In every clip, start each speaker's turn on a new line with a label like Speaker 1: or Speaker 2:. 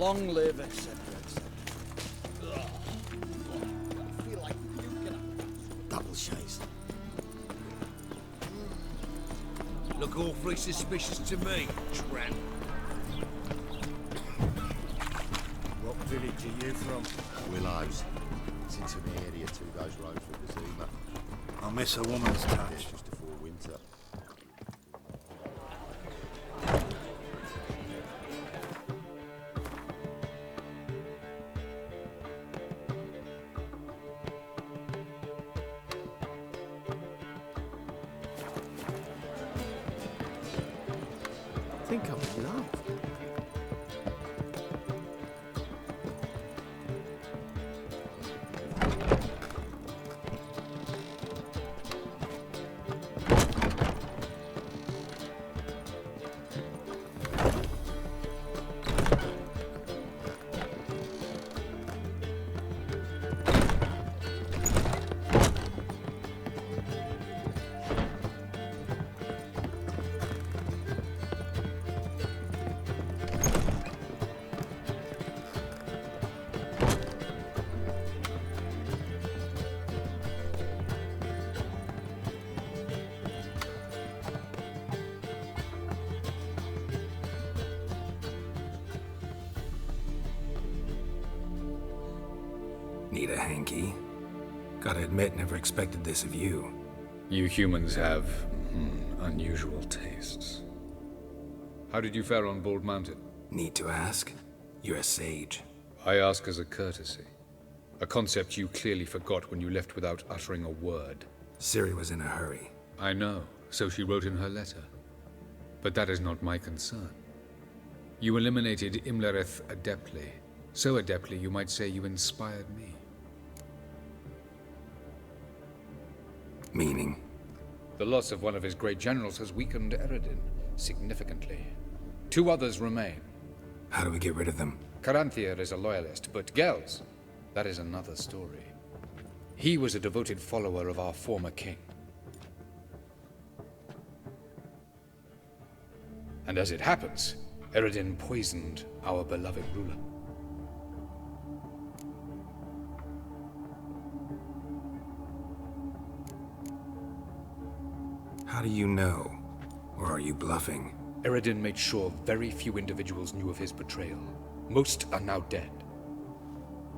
Speaker 1: Long live, etc., etc. I feel like puking.
Speaker 2: Double chase.
Speaker 3: Look awfully suspicious to me, tramp.
Speaker 4: What village are you from?
Speaker 2: Willows. It's into the area 2 days road from the Zima.
Speaker 4: I miss a woman's touch.
Speaker 2: Yeah, just before winter.
Speaker 5: I think I'm in love.
Speaker 6: Need a hanky? Gotta admit, never expected this of you.
Speaker 7: You humans have unusual tastes. How did you fare on Bald Mountain?
Speaker 6: Need to ask? You're a sage.
Speaker 7: I ask as a courtesy. A concept you clearly forgot when you left without uttering a word.
Speaker 6: Ciri was in a hurry.
Speaker 7: I know, so she wrote in her letter. But that is not my concern. You eliminated Imlerith adeptly. So adeptly, you might say you inspired me.
Speaker 6: Meaning?
Speaker 7: The loss of one of his great generals has weakened Eredin significantly. 2 others remain.
Speaker 6: How do we get rid of them?
Speaker 7: Caranthir is a loyalist, but Gels, that is another story. He was a devoted follower of our former king. And as it happens, Eredin poisoned our beloved ruler.
Speaker 6: How do you know? Or are you bluffing?
Speaker 7: Eredin made sure very few individuals knew of his betrayal. Most are now dead.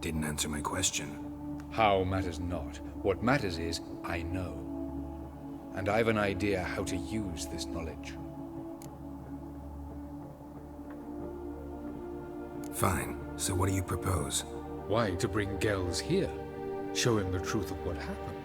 Speaker 6: Didn't answer my question.
Speaker 7: How matters not. What matters is, I know. And I have an idea how to use this knowledge.
Speaker 6: Fine. So what do you propose?
Speaker 7: Why, to bring Gels here. Show him the truth of what happened.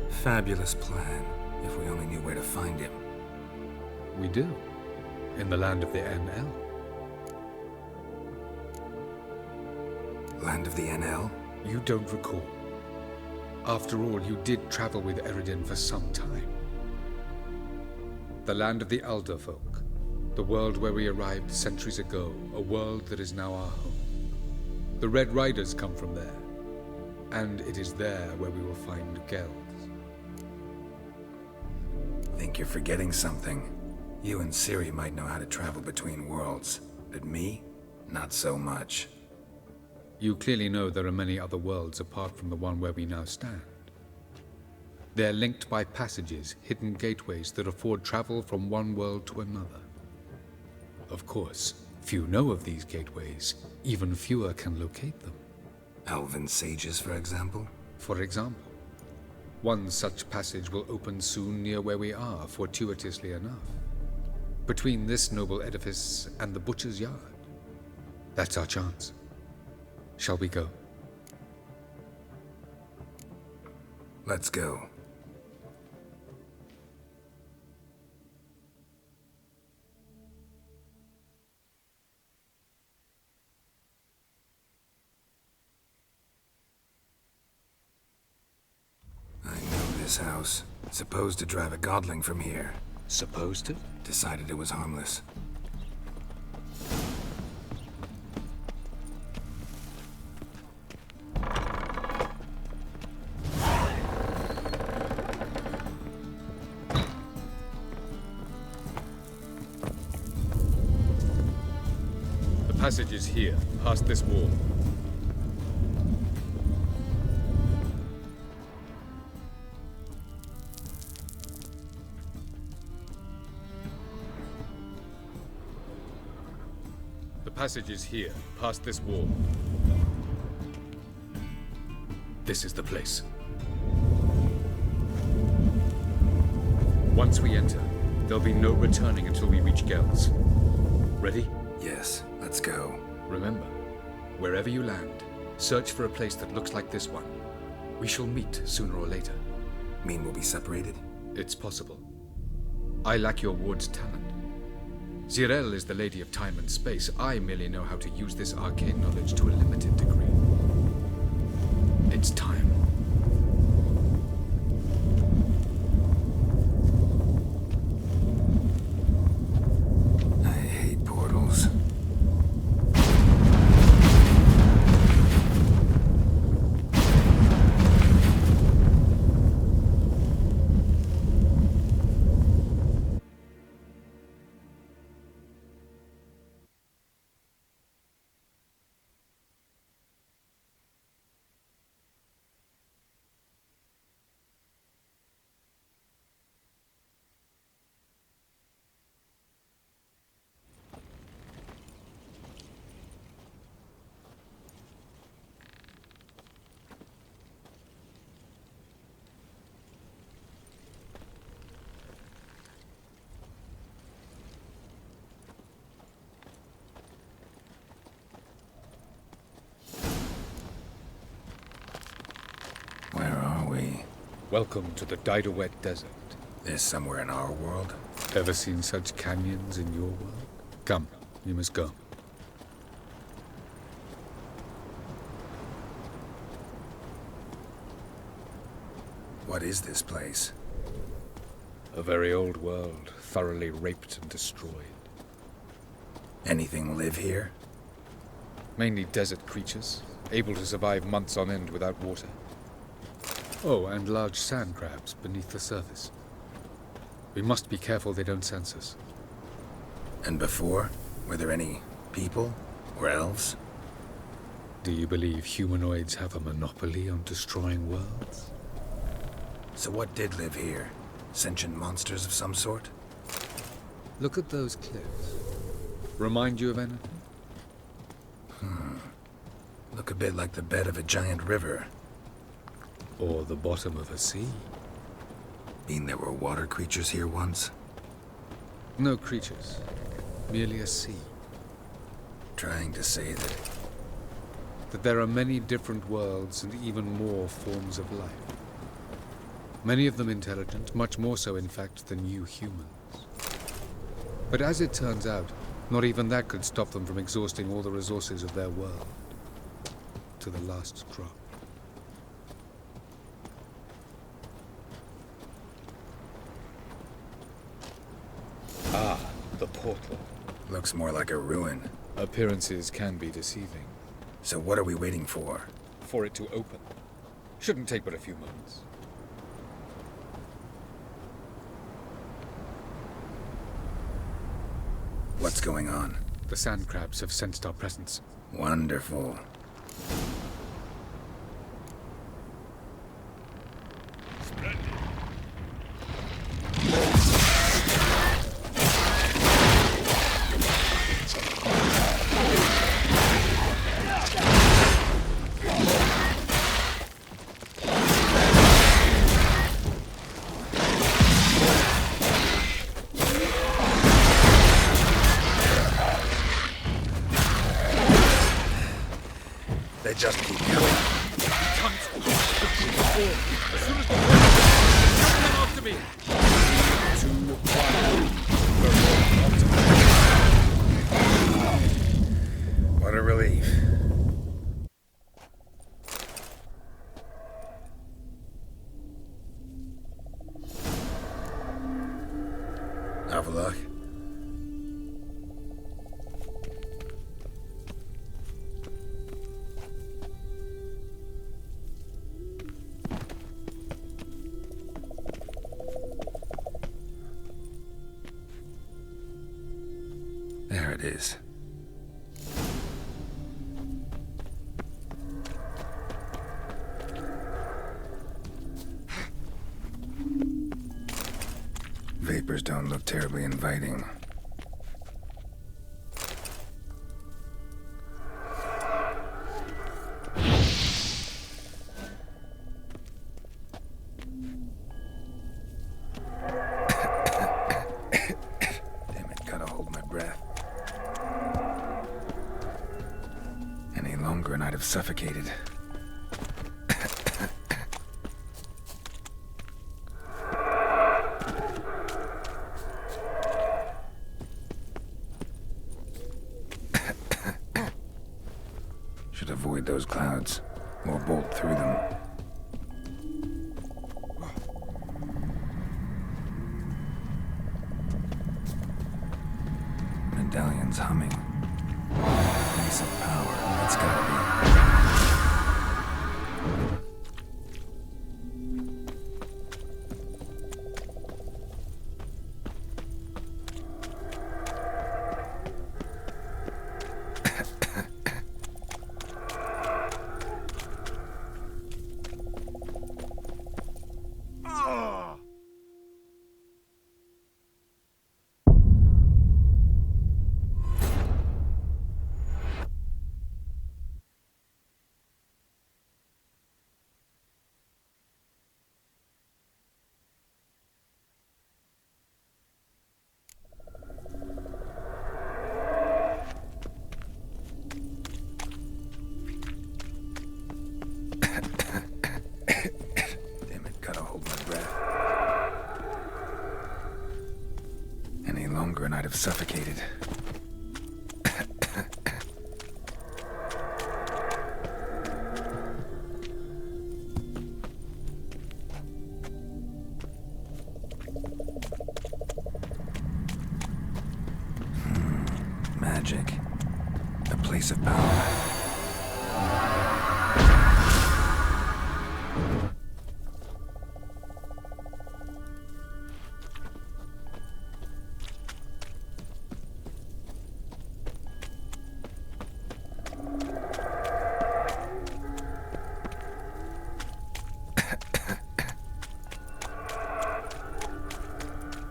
Speaker 6: Fabulous plan, if we only knew where to find him.
Speaker 7: We do. In the land of the NL.
Speaker 6: Land of the NL?
Speaker 7: You don't recall. After all, you did travel with Eredin for some time. The land of the Alder folk. The world where we arrived centuries ago. A world that is now our home. The Red Riders come from there. And it is there where we will find Gels.
Speaker 6: Think you're forgetting something. You and Ciri might know how to travel between worlds, but me? Not so much.
Speaker 7: You clearly know there are many other worlds apart from the one where we now stand. They're linked by passages, hidden gateways that afford travel from one world to another. Of course, few know of these gateways. Even fewer can locate them.
Speaker 6: Elven sages, for example?
Speaker 7: For example. One such passage will open soon near where we are, fortuitously enough. Between this noble edifice and the butcher's yard. That's our chance. Shall we go?
Speaker 6: Let's go. I know this house. Supposed to drive a godling from here.
Speaker 7: Supposed to?
Speaker 6: Decided it was harmless.
Speaker 7: The passage is here, past this wall. The passage is here, past this wall. This is the place. Once we enter, there'll be no returning until we reach Geralt. Ready?
Speaker 6: Yes, let's go.
Speaker 7: Remember, wherever you land, search for a place that looks like this one. We shall meet sooner or later.
Speaker 6: Mean we'll be separated?
Speaker 7: It's possible. I lack your ward's talent. Zirel is the Lady of Time and Space. I merely know how to use this arcane knowledge to a limited degree. It's time.
Speaker 6: I hate portals. Where are we?
Speaker 7: Welcome to the Didowet Desert.
Speaker 6: This somewhere in our world?
Speaker 7: Ever seen such canyons in your world? Come, you must go.
Speaker 6: What is this place?
Speaker 7: A very old world, thoroughly raped and destroyed.
Speaker 6: Anything live here?
Speaker 7: Mainly desert creatures, able to survive months on end without water. Oh, and large sand crabs beneath the surface. We must be careful they don't sense us.
Speaker 6: And before? Were there any people? Or elves?
Speaker 7: Do you believe humanoids have a monopoly on destroying worlds?
Speaker 6: So what did live here? Sentient monsters of some sort?
Speaker 7: Look at those cliffs. Remind you of anything?
Speaker 6: Look a bit like the bed of a giant river.
Speaker 7: Or the bottom of a sea?
Speaker 6: Mean there were water creatures here once?
Speaker 7: No creatures. Merely a sea.
Speaker 6: Trying to say
Speaker 7: That there are many different worlds and even more forms of life. Many of them intelligent, much more so in fact than you humans. But as it turns out, not even that could stop them from exhausting all the resources of their world. To the last drop. Ah, the portal.
Speaker 6: looks more like a ruin.
Speaker 7: Appearances can be deceiving.
Speaker 6: So what are we waiting for?
Speaker 7: For it to open. Shouldn't take but a few moments.
Speaker 6: What's going on?
Speaker 7: The sand crabs have sensed our presence.
Speaker 6: Wonderful. They just keep coming.
Speaker 7: As soon as the word come after me. 2, 1.
Speaker 6: What a relief. Have a look. There it is. quarters don't look terribly inviting. Damn it, gotta hold my breath. Any longer and I'd have suffocated. Should avoid those clouds, or bolt through them. Medallion's humming. Place of power, it's gotta be. Damn it, gotta hold my breath. Any longer and I'd have suffocated. Magic. A place of power.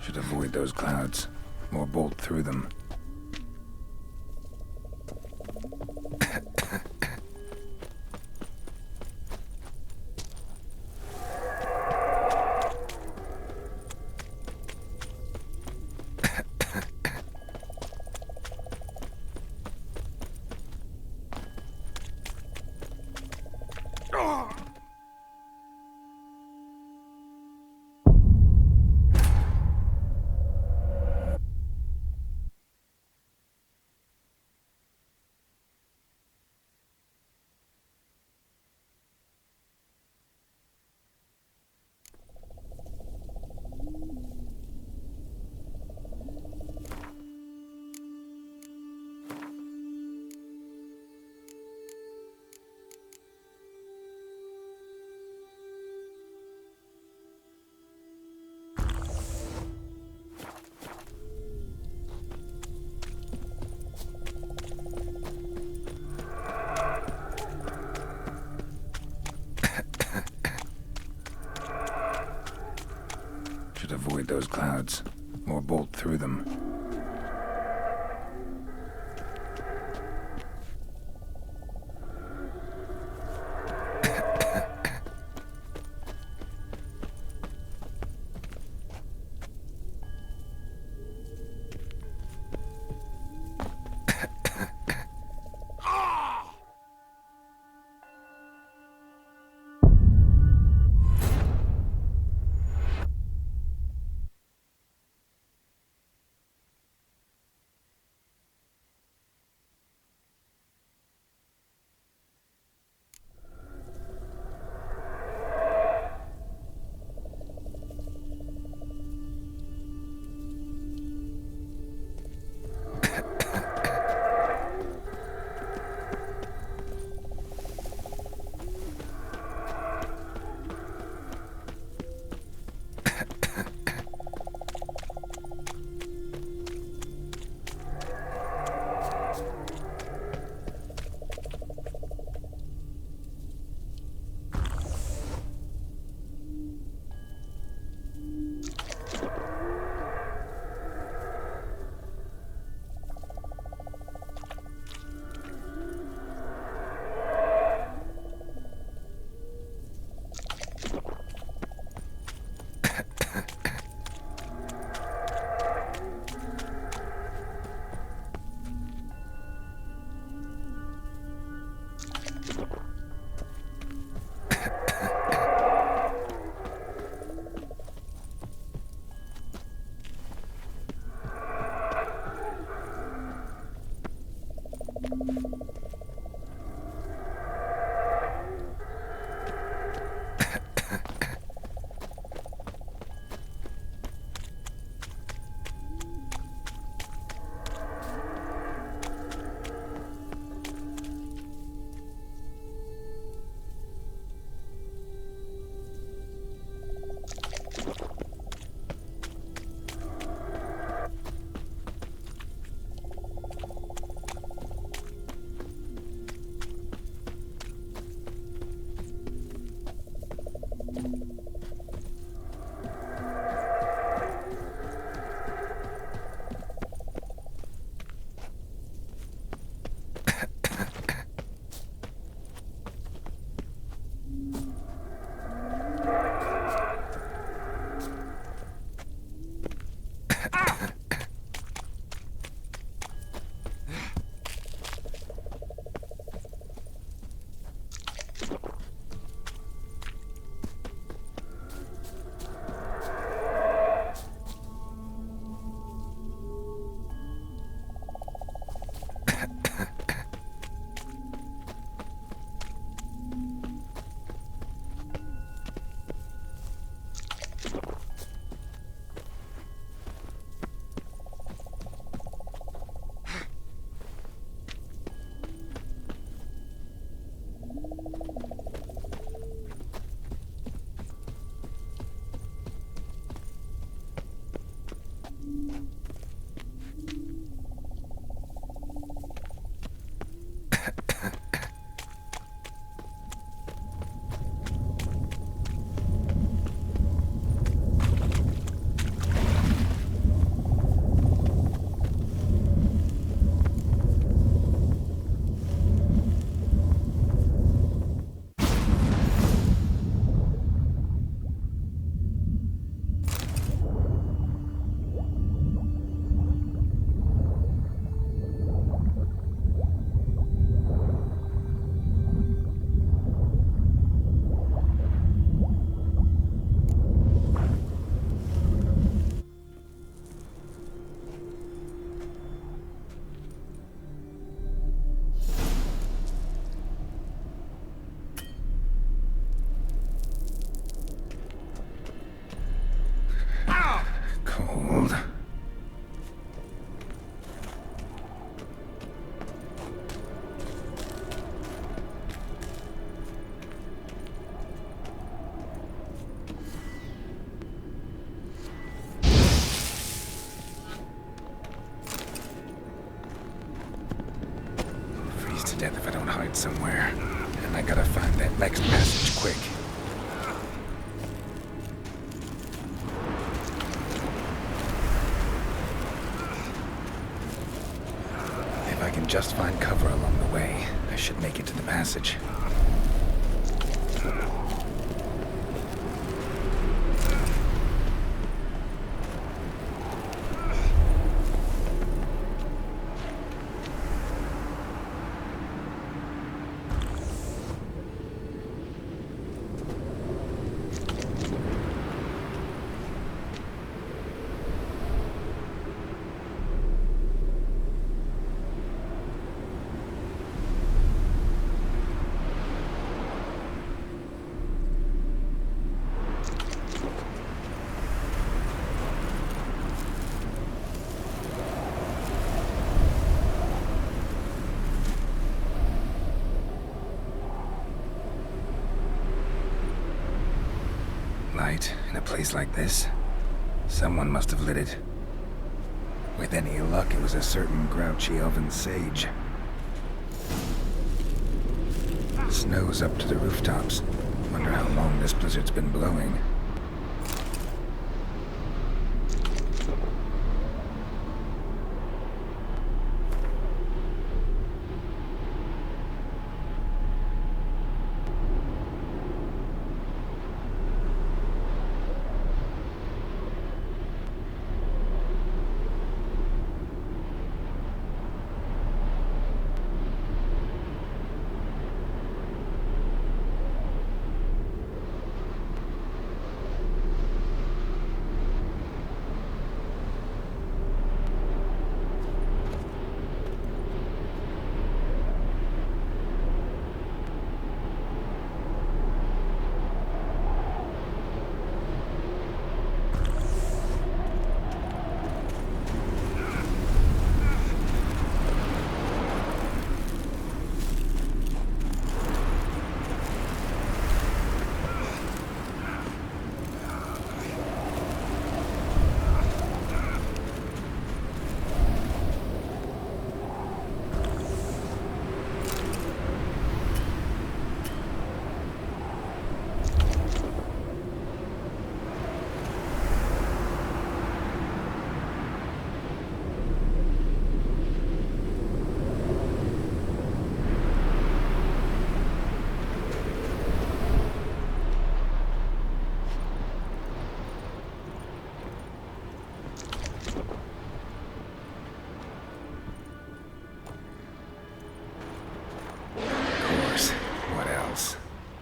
Speaker 6: Should avoid those clouds, or bolt through them. Should avoid those clouds, or bolt through them. out somewhere. And I gotta find that next passage quick. If I can just find cover along the way, I should make it to the passage. Light in a place like this? Someone must have lit it. With any luck, it was a certain grouchy elven sage. Snow's up to the rooftops. Wonder how long this blizzard's been blowing.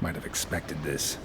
Speaker 6: Might have expected this.